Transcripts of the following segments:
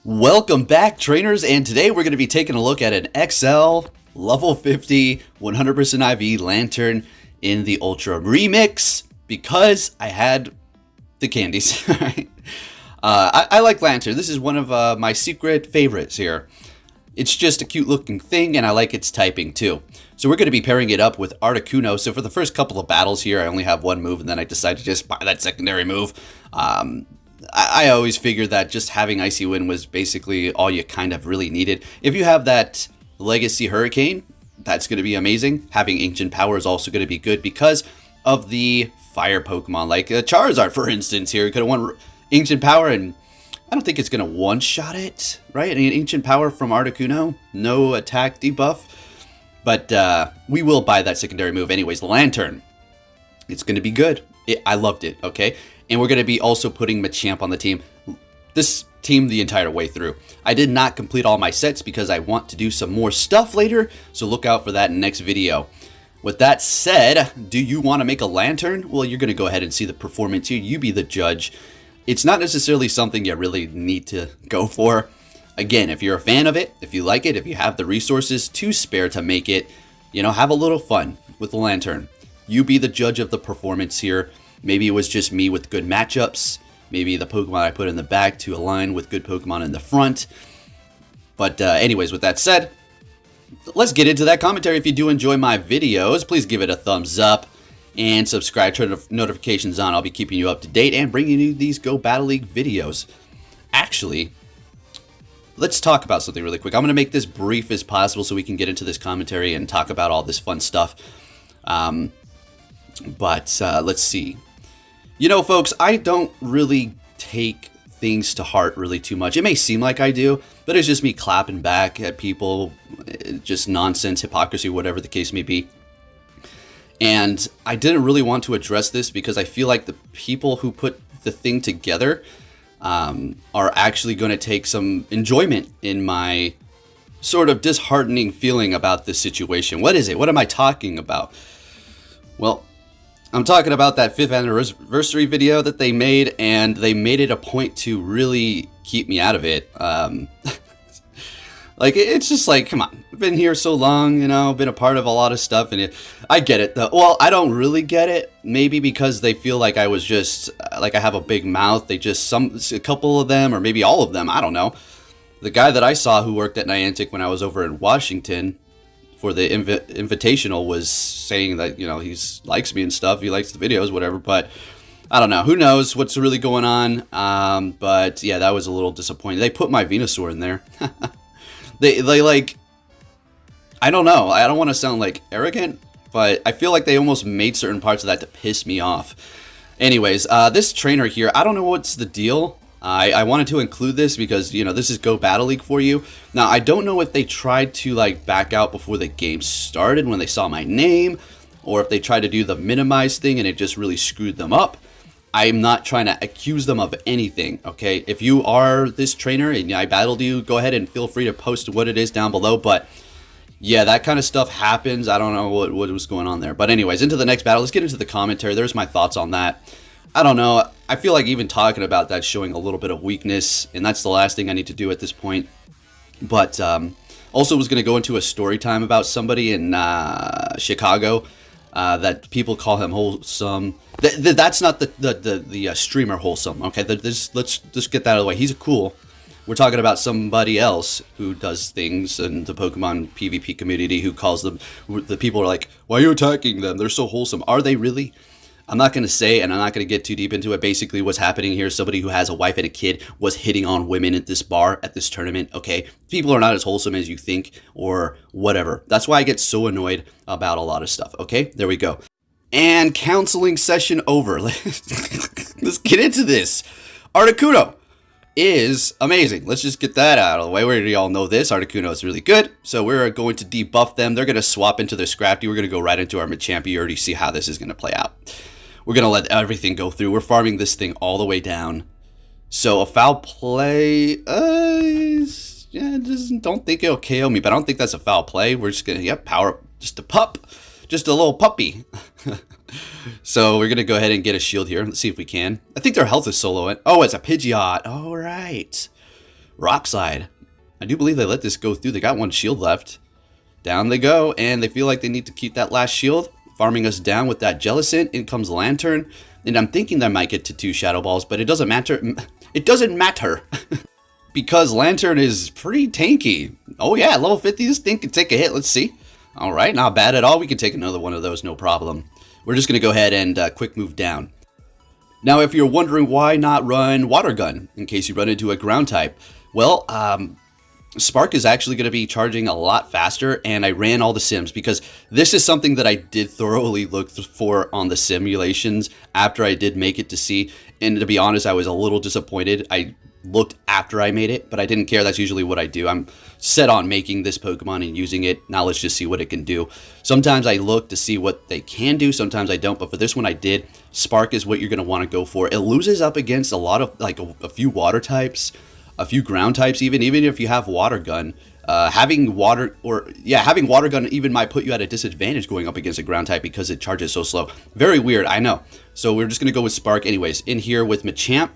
Welcome back, trainers, and today we're going to be taking a look at an XL level 50 100% IV Lanturn in the Ultra Remix because I had the candies. I like Lanturn. This is one of my secret favorites here. It's just a cute looking thing, and I like its typing too. So we're going to be pairing it up with Articuno. So for the first couple of battles here, I only have one move, and then I decided to just buy that secondary move. I always figured that just having Icy Wind was basically all you kind of really needed. If you have that Legacy Hurricane, that's going to be amazing. Having Ancient Power is also going to be good because of the fire Pokemon, like Charizard, for instance. Here, you could have won Ancient Power, and I don't think it's going to one-shot it, right? I mean, Ancient Power from Articuno, no attack debuff. But we will buy that secondary move anyways. The Lanturn, it's going to be good. I loved it, okay? And we're going to be also putting Machamp on the team. This team the entire way through. I did not complete all my sets because I want to do some more stuff later, so look out for that in the next video. With that said, do you want to make a Lanturn? Well, you're going to go ahead and see the performance here. You be the judge. It's not necessarily something you really need to go for. Again, if you're a fan of it, if you like it, if you have the resources to spare to make it, you know, have a little fun with the Lanturn. You be the judge of the performance here. Maybe it was just me with good matchups. Maybe the Pokemon I put in the back to align with good Pokemon in the front. But anyways, with that said, let's get into that commentary. If you do enjoy my videos, please give it a thumbs up and subscribe, turn the notifications on. I'll be keeping you up to date and bringing you these Go Battle League videos. Actually, let's talk about something really quick. I'm going to make this brief as possible so we can get into this commentary and talk about all this fun stuff. Let's see. You know, folks, I don't really take things to heart really too much. It may seem like I do, but it's just me clapping back at people, just nonsense, hypocrisy, whatever the case may be. And I didn't really want to address this because I feel like the people who put the thing together are actually going to take some enjoyment in my sort of disheartening feeling about this situation. What is it? What am I talking about? Well, I'm talking about that 5th anniversary video that they made, and they made it a point to really keep me out of it. Like, it's just like, come on, I've been here so long, you know, been a part of a lot of stuff, and I get it, though. Well, I don't really get it, maybe because they feel like I was just, like I have a big mouth, a couple of them, or maybe all of them, I don't know. The guy that I saw who worked at Niantic when I was over in Washington for the Invitational was saying that, you know, he likes me and stuff, he likes the videos, whatever, but I don't know, who knows what's really going on. But yeah, that was a little disappointing. They put my Venusaur in there. they like, I don't know, I don't want to sound like arrogant, but I feel like they almost made certain parts of that to piss me off. Anyways, this trainer here, I don't know what's the deal. I wanted to include this because, you know, this is Go Battle League for you. Now, I don't know if they tried to, like, back out before the game started when they saw my name, or if they tried to do the minimize thing and it just really screwed them up. I'm not trying to accuse them of anything, okay? If you are this trainer and I battled you, go ahead and feel free to post what it is down below, but yeah, that kind of stuff happens. I don't know what was going on there. But anyways, into the next battle. Let's get into the commentary. There's my thoughts on that. I don't know. I feel like even talking about that showing a little bit of weakness, and that's the last thing I need to do at this point. But also was going to go into a story time about somebody in Chicago that people call him wholesome. That's not the streamer wholesome. Okay, let's just get that out of the way. He's cool. We're talking about somebody else who does things in the Pokemon PvP community who calls them. The people are like, "Why are you attacking them? They're so wholesome." Are they really? I'm not going to say, and I'm not going to get too deep into it. Basically, what's happening here, somebody who has a wife and a kid was hitting on women at this bar, at this tournament, okay? People are not as wholesome as you think, or whatever. That's why I get so annoyed about a lot of stuff, okay? There we go. And counseling session over. Let's get into this. Articuno is amazing. Let's just get that out of the way. We already all know this. Articuno is really good. So we're going to debuff them. They're going to swap into their Scrafty. We're going to go right into our Machamp. You already see how this is going to play out. We're going to let everything go through. We're farming this thing all the way down. So a foul play, yeah, just don't think it'll KO me, but I don't think that's a foul play. We're just going to, yep, power up, just a pup, just a little puppy. So we're going to go ahead and get a shield here. Let's see if we can. I think their health is soloing. Oh, it's a Pidgeot. All right. Rock Slide. I do believe they let this go through. They got one shield left. Down they go, and they feel like they need to keep that last shield, farming us down with that Jellicent. In comes Lanturn, and I'm thinking they might get to 2 Shadow Balls, but it doesn't matter. It doesn't matter. Because Lanturn is pretty tanky. Oh yeah, level 50, this thing can take a hit. Let's see. All right, not bad at all. We can take another one of those, no problem. We're just going to go ahead and quick move down. Now, if you're wondering why not run Water Gun in case you run into a ground type, well, Spark is actually going to be charging a lot faster, and I ran all the sims because this is something that I did thoroughly look for on the simulations after I did make it to see, and to be honest, I was a little disappointed. I looked after I made it, but I didn't care. That's usually what I do. I'm set on making this Pokemon and using it. Now let's just see what it can do. Sometimes I look to see what they can do, sometimes I don't, but for this one I did. Spark is what you're going to want to go for. It loses up against a lot of, like a few water types, a few ground types, even if you have Water Gun. Having Water Gun even might put you at a disadvantage going up against a ground type because it charges so slow. Very weird, I know. So we're just going to go with Spark anyways. In here with Machamp,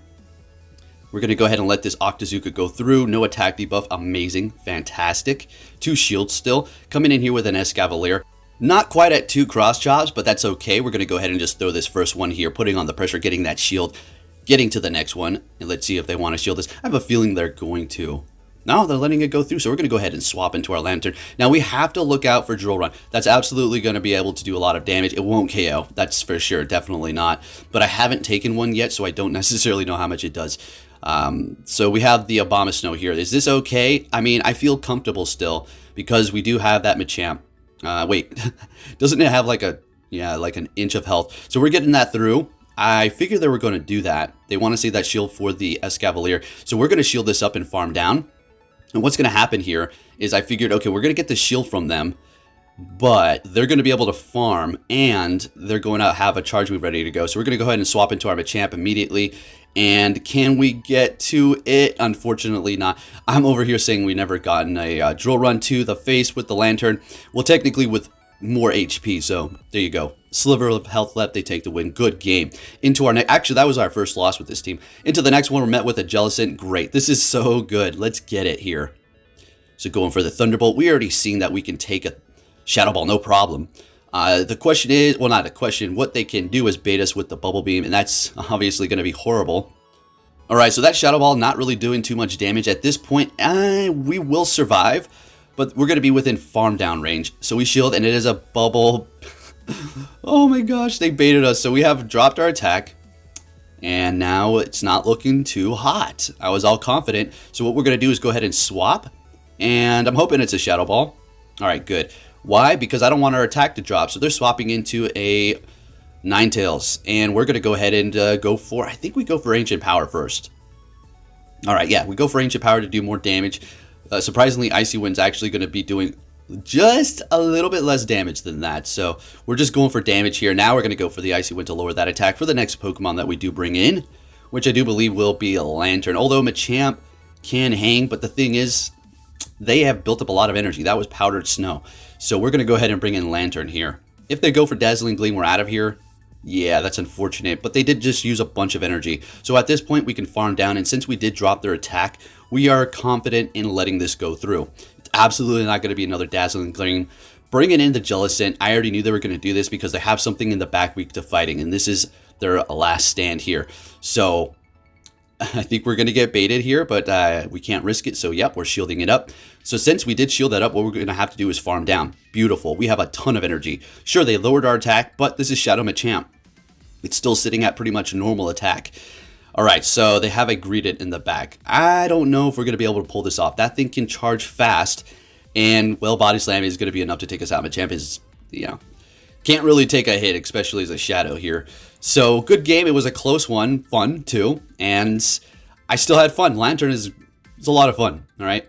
we're going to go ahead and let this Octazooka go through. No attack debuff. Amazing. Fantastic. 2 shields still. Coming in here with an Escavalier. Not quite at 2 cross chops, but that's okay. We're going to go ahead and just throw this first one here, putting on the pressure, getting that shield, getting to the next one. And let's see if they want to shield this. I have a feeling they're going to. No, they're letting it go through, so we're going to go ahead and swap into our Lanturn. Now, we have to look out for Drill Run. That's absolutely going to be able to do a lot of damage. It won't KO. That's for sure. Definitely not. But I haven't taken one yet, so I don't necessarily know how much it does. So we have the Abomasnow here. Is this okay? I mean, I feel comfortable still because we do have that Machamp. Wait, doesn't it have like an inch of health? So we're getting that through. I figured they were going to do that. They want to save that shield for the Escavalier. So we're going to shield this up and farm down. And what's going to happen here is I figured, okay, we're going to get the shield from them, but they're going to be able to farm and they're going to have a charge move ready to go. So we're going to go ahead and swap into our Machamp immediately. And can we get to it? Unfortunately not. I'm over here saying we never gotten a drill run to the face with the Lanturn. Well, technically with more HP, so there you go. Sliver of health left, they take the win. Good game. Into our next, actually that was our first loss with this team. Into the next one, we're met with a Jellicent. Great, this is so good. Let's get it here. So going for the Thunderbolt. We already seen that we can take a Shadow Ball, no problem. The question is, well, not a question, what they can do is bait us with the Bubble Beam, and that's obviously going to be horrible. Alright, so that Shadow Ball not really doing too much damage. At this point, we will survive, but we're going to be within farm down range. So we shield, and it is a bubble. Oh my gosh, they baited us. So we have dropped our attack, and now it's not looking too hot. I was all confident. So what we're going to do is go ahead and swap, and I'm hoping it's a Shadow Ball. Alright, good. Why? Because I don't want our attack to drop. So they're swapping into a Ninetales, and we're going to go ahead and go for, I think we go for Ancient Power first. Alright, yeah, we go for Ancient Power to do more damage. Surprisingly, Icy Wind's actually going to be doing just a little bit less damage than that. So we're just going for damage here. Now we're going to go for the Icy Wind to lower that attack for the next Pokemon that we do bring in, which I do believe will be a Lanturn. Although Machamp can hang, but the thing is, they have built up a lot of energy. That was Powdered Snow. So we're going to go ahead and bring in Lanturn here. If they go for Dazzling Gleam, we're out of here. Yeah, that's unfortunate, but they did just use a bunch of energy. So at this point, we can farm down, and since we did drop their attack, we are confident in letting this go through. It's absolutely not going to be another Dazzling Gleam. Bringing in the Jellicent, I already knew they were going to do this because they have something in the back weak to fighting, and this is their last stand here. So I think we're going to get baited here, but we can't risk it, so yep, we're shielding it up. So since we did shield that up, what we're going to have to do is farm down. Beautiful. We have a ton of energy. Sure, they lowered our attack, but this is Shadow Machamp. It's still sitting at pretty much normal attack. Alright, so they have a Greedent in the back. I don't know if we're going to be able to pull this off. That thing can charge fast, and, well, Body Slam is going to be enough to take us out. Machamp is, you know, can't really take a hit, especially as a Shadow here. So, good game. It was a close one. Fun, too. And I still had fun. Lanturn is a lot of fun. Alright.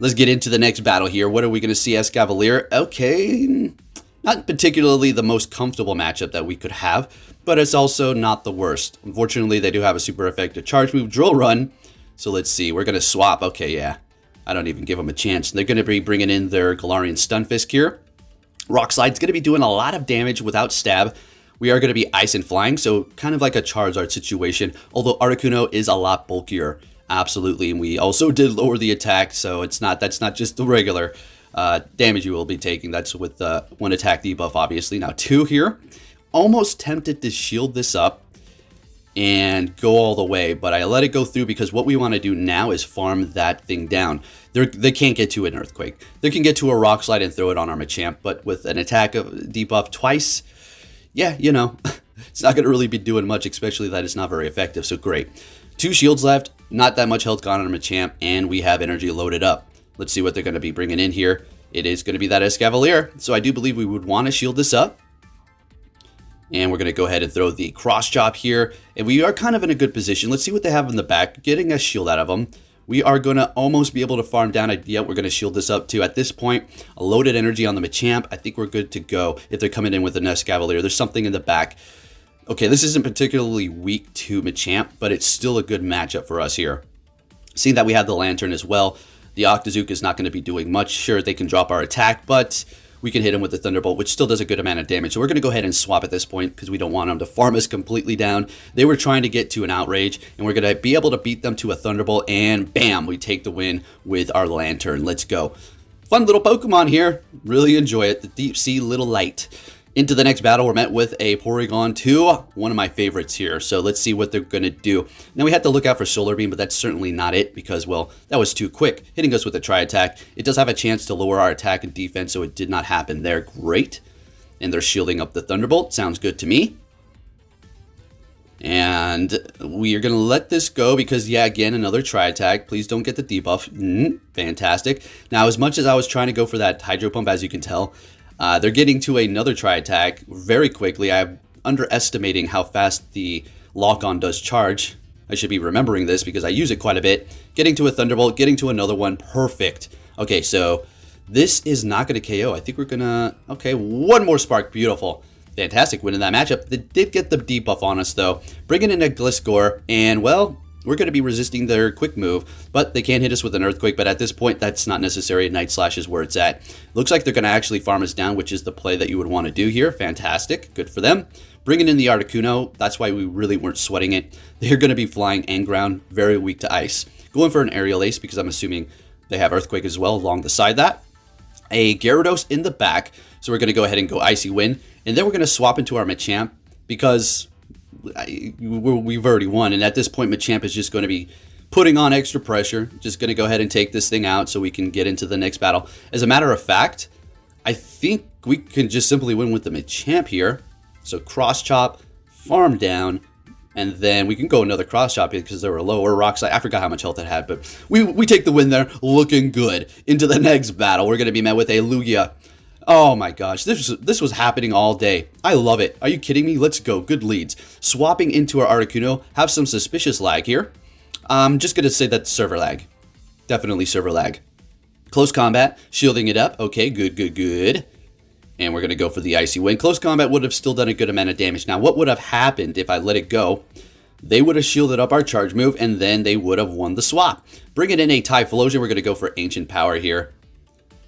Let's get into the next battle here. What are we going to see? Escavalier. Okay. Not particularly the most comfortable matchup that we could have, but it's also not the worst. Unfortunately, they do have a super effective charge move, Drill Run. So let's see. We're going to swap. Okay, yeah. I don't even give them a chance. They're going to be bringing in their Galarian Stunfisk here. Rock Slide's going to be doing a lot of damage without stab. We are going to be Ice and Flying, so kind of like a Charizard situation, although Articuno is a lot bulkier. Absolutely, and we also did lower the attack, so that's not just the regular damage you will be taking. That's with one attack debuff, obviously. Now 2 here. Almost tempted to shield this up and go all the way, but I let it go through because what we want to do now is farm that thing down. They can't get to an Earthquake. They can get to a Rock Slide and throw it on our Machamp, but with an attack of debuff twice, yeah, you know, it's not going to really be doing much, especially that it's not very effective, so great. 2 shields left, not that much health gone on our Machamp, and we have energy loaded up. Let's see what they're going to be bringing in here. It is going to be that Escavalier, so I do believe we would want to shield this up. And we're going to go ahead and throw the Cross Chop here. And we are kind of in a good position. Let's see what they have in the back. Getting a shield out of them. We are going to almost be able to farm down. Yeah, we're going to shield this up too. At this point, a loaded energy on the Machamp. I think we're good to go if they're coming in with an Escavalier. There's something in the back. Okay, this isn't particularly weak to Machamp, but it's still a good matchup for us here. Seeing that we have the Lanturn as well, the Octazooka is not going to be doing much. Sure, they can drop our attack, but we can hit him with the Thunderbolt, which still does a good amount of damage. So we're going to go ahead and swap at this point because we don't want them to farm us completely down. They were trying to get to an Outrage, and we're going to be able to beat them to a Thunderbolt, and bam, we take the win with our Lanturn. Let's go. Fun little Pokemon here. Really enjoy it. The Deep Sea Little Light. Into the next battle, we're met with a Porygon 2, one of my favorites here. So let's see what they're going to do. Now we have to look out for Solar Beam, but that's certainly not it because, well, that was too quick. Hitting us with a Tri-Attack. It does have a chance to lower our attack and defense, so it did not happen there. Great. And they're shielding up the Thunderbolt. Sounds good to me. And we are going to let this go because, yeah, again, another Tri-Attack. Please don't get the debuff. Fantastic. Now, as much as I was trying to go for that Hydro Pump, as you can tell, they're getting to another Tri-Attack very quickly. I'm underestimating how fast the lock-on does charge. I should be remembering this because I use it quite a bit. Getting to a Thunderbolt, getting to another one. Perfect. Okay, so this is not going to KO. I think we're going to... Okay, one more Spark. Beautiful. Fantastic win in that matchup. They did get the debuff on us, though. Bringing in a Gliscor, and, well, we're going to be resisting their quick move, but they can't hit us with an Earthquake, but at this point, that's not necessary. Night Slash is where it's at. Looks like they're going to actually farm us down, which is the play that you would want to do here. Fantastic. Good for them. Bringing in the Articuno, that's why we really weren't sweating it. They're going to be flying and ground, very weak to ice. Going for an Aerial Ace, because I'm assuming they have Earthquake as well along the side that. A Gyarados in the back, so we're going to go ahead and go Icy Wind, and then we're going to swap into our Machamp, because we've already won, and at this point Machamp is just going to be putting on extra pressure. Just going to go ahead and take this thing out so we can get into the next battle. As a matter of fact, I think we can just simply win with the Machamp here. So Cross Chop, farm down, and then we can go another Cross Chop because they were lower rocks. I forgot how much health it had, but we take the win there, looking good. Into the next battle, we're going to be met with a Lugia. Oh my gosh, this was happening all day. I love it. Are you kidding me? Let's go. Good leads. Swapping into our Articuno. Have some suspicious lag here. I'm just going to say that's server lag. Definitely server lag. Close combat. Shielding it up. Okay, good, good, good. And we're going to go for the Icy Wind. Close combat would have still done a good amount of damage. Now, what would have happened if I let it go? They would have shielded up our charge move, and then they would have won the swap. Bringing in a Typhlosion, we're going to go for Ancient Power here.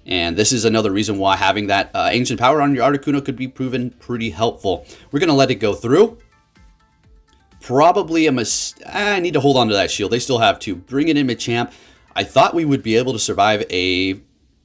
And this is another reason why having that Ancient Power on your Articuno could be proven pretty helpful. We're going to let it go through. Probably a mistake. I need to hold on to that shield. They still have to. Bring it in Machamp. I thought we would be able to survive a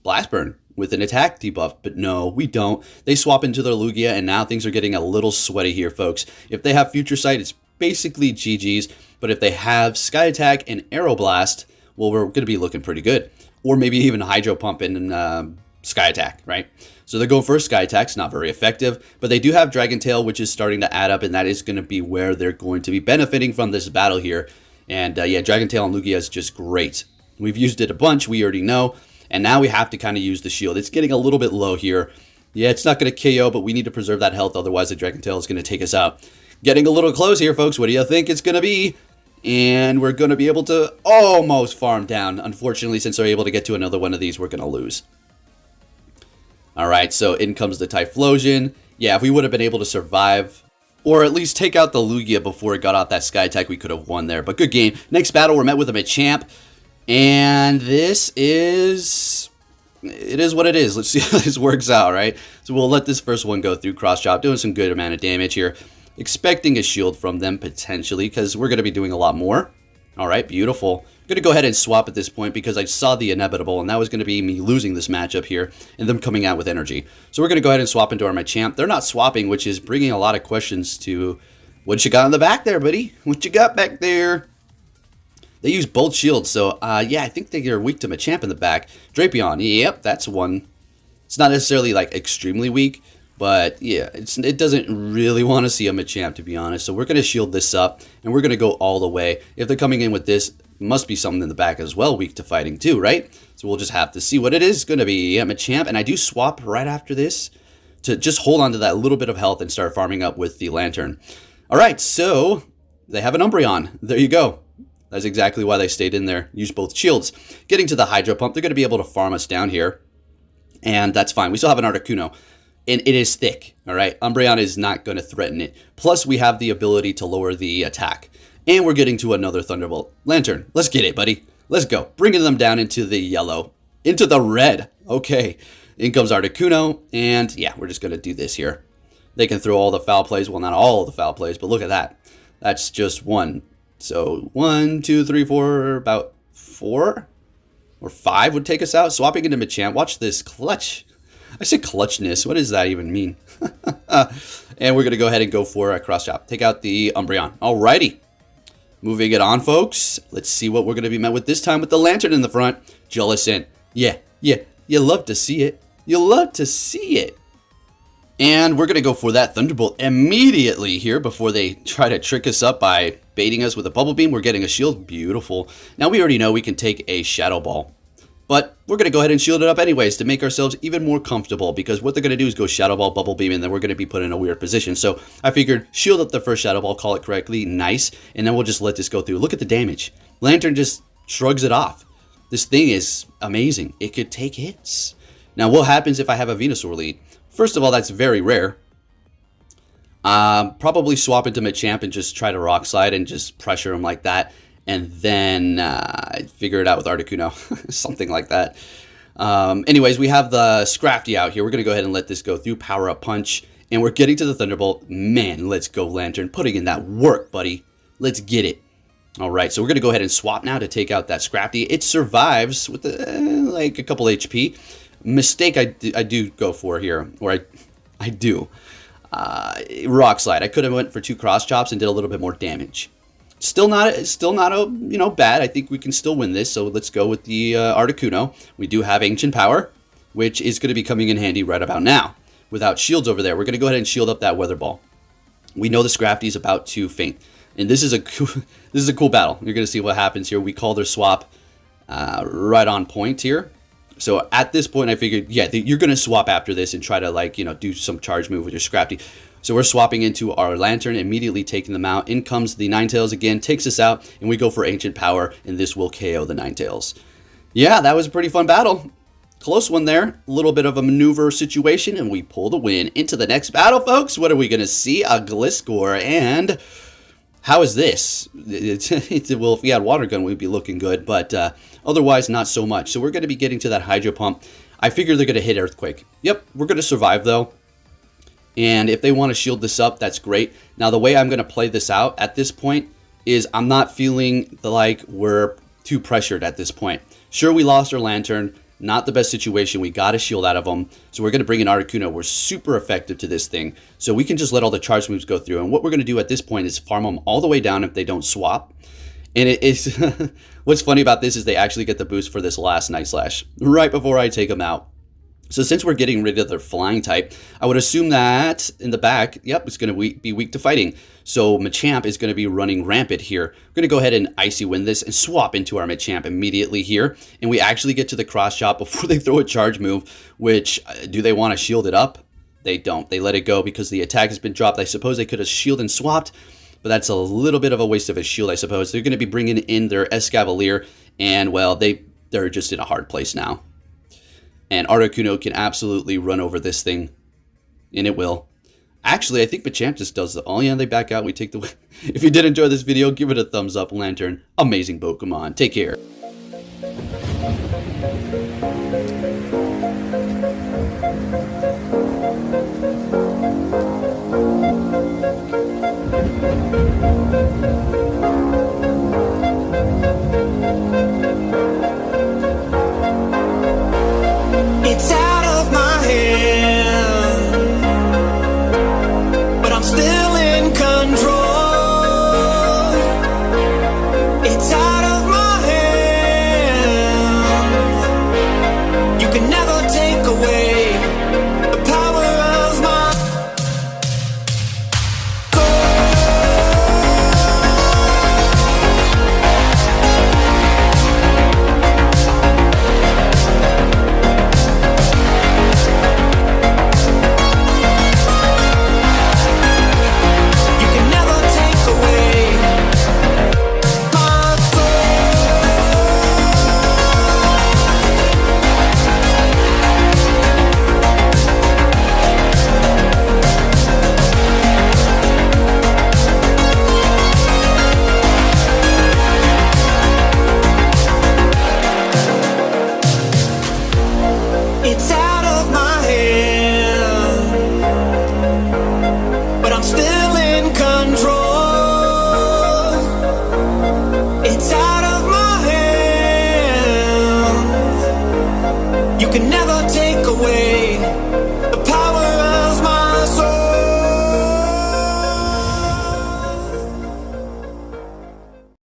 Blast Burn with an attack debuff, but no, we don't. They swap into their Lugia, and now things are getting a little sweaty here, folks. If they have Future Sight, it's basically GG's, but if they have Sky Attack and Aeroblast, well, we're going to be looking pretty good. Or maybe even Hydro Pump and Sky Attack, right? So they're going for a Sky Attack. It's not very effective, but they do have Dragon Tail, which is starting to add up, and that is going to be where they're going to be benefiting from this battle here. And yeah, Dragon Tail and Lugia is just great. We've used it a bunch, we already know, and now we have to kind of use the shield. It's getting a little bit low here. Yeah, it's not going to KO, but we need to preserve that health, otherwise the Dragon Tail is going to take us out. Getting a little close here, folks. What do you think it's going to be? And we're going to be able to almost farm down. Unfortunately, since they're able to get to another one of these, we're going to lose. All right, so in comes the Typhlosion. Yeah, if we would have been able to survive, or at least take out the Lugia before it got out that Sky Attack, we could have won there. But good game. Next battle, we're met with a Machamp. And this is... It is what it is. Let's see how this works out, right? So we'll let this first one go through. Cross Chop, doing some good amount of damage here. Expecting a shield from them, potentially, because we're going to be doing a lot more. All right, beautiful. Going to go ahead and swap at this point because I saw the inevitable, and that was going to be me losing this matchup here and them coming out with energy. So we're going to go ahead and swap into our Machamp. They're not swapping, which is bringing a lot of questions to what you got in the back there, buddy. What you got back there? They use both shields, so yeah, I think they are weak to Machamp in the back. Drapion, yep, that's one. It's not necessarily like extremely weak, but yeah, it doesn't really want to see a Machamp, to be honest. So we're going to shield this up, and we're going to go all the way. If they're coming in with this, must be something in the back as well weak to fighting too, right? So we'll just have to see what it is going to be. Yeah, Machamp, and I do swap right after this to just hold on to that little bit of health and start farming up with the Lanturn. All right, so they have an Umbreon. There you go. That's exactly why they stayed in there. Use both shields. Getting to the Hydro Pump, they're going to be able to farm us down here, and that's fine. We still have an Articuno, and it is thick, all right? Umbreon is not going to threaten it. Plus, we have the ability to lower the attack. And we're getting to another Thunderbolt. Lanturn, let's get it, buddy. Let's go. Bringing them down into the yellow. Into the red. Okay. In comes Articuno. And yeah, we're just going to do this here. They can throw all the foul plays. Well, not all the foul plays, but look at that. That's just one. So 1, 2, 3, 4, about 4 or 5 would take us out. Swapping into Machamp. Watch this clutch. I said clutchness. What does that even mean? And we're going to go ahead and go for a cross chop. Take out the Umbreon. Alrighty. Moving it on, folks. Let's see what we're going to be met with this time with the Lanturn in the front. Jellicent. Yeah. You love to see it. You love to see it. And we're going to go for that Thunderbolt immediately here before they try to trick us up by baiting us with a Bubble Beam. We're getting a shield. Beautiful. Now we already know we can take a Shadow Ball. But we're going to go ahead and shield it up anyways to make ourselves even more comfortable, because what they're going to do is go Shadow Ball, Bubble Beam, and then we're going to be put in a weird position. So I figured shield up the first Shadow Ball, call it correctly, nice, and then we'll just let this go through. Look at the damage. Lanturn just shrugs it off. This thing is amazing. It could take hits. Now what happens if I have a Venusaur lead? First of all, that's very rare. Probably swap into Machamp and just try to Rock Slide and just pressure him like that. And then figure it out with Articuno. Something like that. Anyways, we have the Scrafty out here. We're going to go ahead and let this go through. Power Up Punch. And we're getting to the Thunderbolt. Man, let's go, Lanturn. Putting in that work, buddy. Let's get it. All right, so we're going to go ahead and swap now to take out that Scrafty. It survives with like a couple HP. Mistake I do go for here. Or I do. Rock Slide. I could have went for 2 cross chops and did a little bit more damage. Still not a bad. I think we can still win this. So let's go with the Articuno. We do have Ancient Power, which is going to be coming in handy right about now. Without shields over there, we're going to go ahead and shield up that Weather Ball. We know the Scrafty is about to faint, and this is a cool battle. You're going to see what happens here. We call their swap right on point here. So at this point, I figured, yeah, you're going to swap after this and try to do some charge move with your Scrafty. So we're swapping into our Lanturn, immediately taking them out. In comes the Ninetales again, takes us out, and we go for Ancient Power, and this will KO the Ninetales. Yeah, that was a pretty fun battle. Close one there. A little bit of a maneuver situation, and we pull the win. Into the next battle, folks. What are we going to see? A Gliscor, and how is this? Well, if we had Water Gun, we'd be looking good, but otherwise not so much. So we're going to be getting to that Hydro Pump. I figure they're going to hit Earthquake. Yep, we're going to survive, though. And if they want to shield this up, that's great. Now, the way I'm going to play this out at this point is I'm not feeling like we're too pressured at this point. Sure, we lost our Lanturn. Not the best situation. We got a shield out of them. So we're going to bring in Articuno. We're super effective to this thing. So we can just let all the charge moves go through. And what we're going to do at this point is farm them all the way down if they don't swap. And it is what's funny about this is they actually get the boost for this last Night Slash right before I take them out. So since we're getting rid of their flying type, I would assume that in the back, yep, it's going to be weak to fighting. So Machamp is going to be running rampant here. We're going to go ahead and Icy Wind this and swap into our Machamp immediately here. And we actually get to the cross chop before they throw a charge move, which, do they want to shield it up? They don't. They let it go because the attack has been dropped. I suppose they could have shielded and swapped, but that's a little bit of a waste of a shield, I suppose. They're going to be bringing in their Escavalier, and, well, they're just in a hard place now. And Articuno can absolutely run over this thing. And it will. Actually, I think Machamp just does the... Oh, yeah, they back out. We take the win. If you did enjoy this video, give it a thumbs up. Lanturn, amazing Pokemon. Take care. You can never